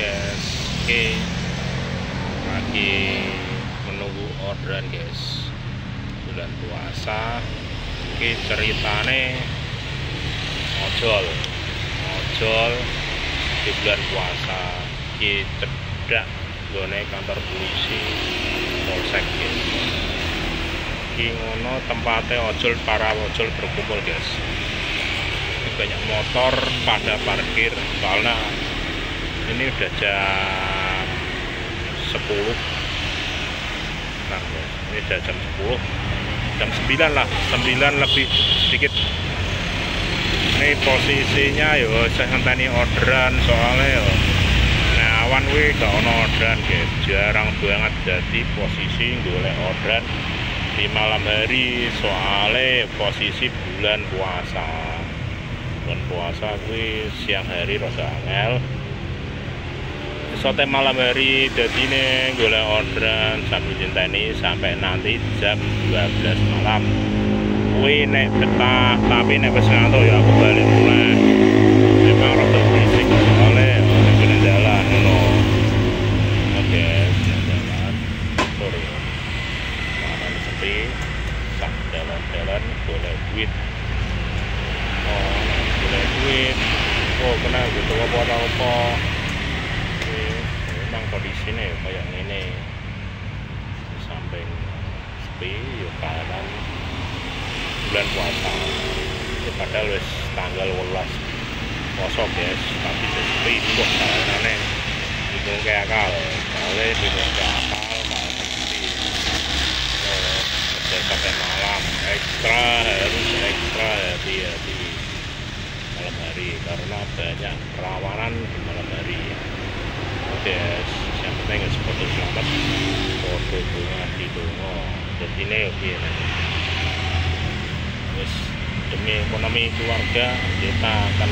guys, oke, lagi menunggu orderan guys. Bulan puasa, oke, ceritane ojol di bulan puasa iki cedak gone kantor polisi polsek guys. Iki ngono tempatnya ojol, para ojol berkumpul guys. Banyak motor pada parkir soalnya ini udah jam 10. Nah, ini udah jam 10, jam 9 lah, 9 lebih sedikit. Ini posisinya yo saya ngenteni orderan soalnya yo nah awan wi gak ono orderan guys, jarang banget jadi posisi golek orderan di malam hari soalnya posisi bulan puasa gue siang hari rasa angel, sote malam hari jadi nih golek orderan sambil cintani sampai nanti jam 12 malam. Gue nek betah tapi nek wis ngantuk ya aku balik mulai. Memang rada berisik soalnya nek kena jalan ngono. Oke, jalan. Sorry. Mana sepi, sak jalan-jalan golek duit. Golek duit. Oh, kena gitu apa-apa. Memang kondisinya kayak gini. Sampai sepi ya kanan bulan puasa. Padahal wis tanggal 18 poso guys, tapi sepi kok kalanane. Bingung kayak akal. Soalnya bingung kayak akal malah sepi. Kerja sampai malam, harus ekstra hati-hati malam hari karena banyak kerawanan di malam hari. Oke, yang penting sepatu selamat, foto bunga di dongo. Jadi ini oke. Demi ekonomi keluarga kita akan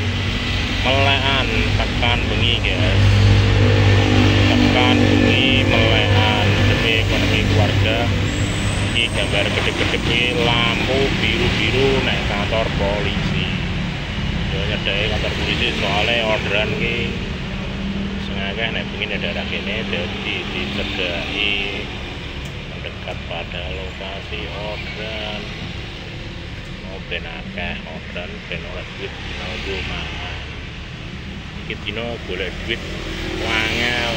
melekan tekan bengi guys, tekan bengi melekan demi ekonomi keluarga. Ini gambar gede-gede lampu biru-biru naik kantor polisi. Nyedai kantor polisi soalnya orderan ki sengaja naik begini daerah ini jadi dicerdai mendekat pada lokasi orderan. Ben akeh orderan ben oleh duit nanggo mangan. Iki dina golek duit wangel.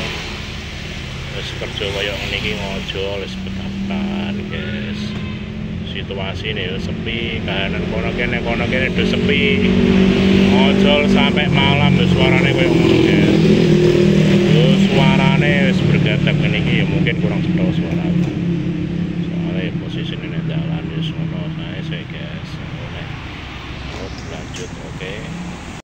Wis kerja kaya ngene iki ngojol wis betatan guys. Situasi ini sepi, kahanan kono kene do sepi. Ngojol sampai malam wis suarane kaya ngono guys. Yo suarane wis bergetek ngene iki ya mungkin kurang cetha suara. Soalnya posisine nek dalan wis ngono saya guys. Lanjut, oke.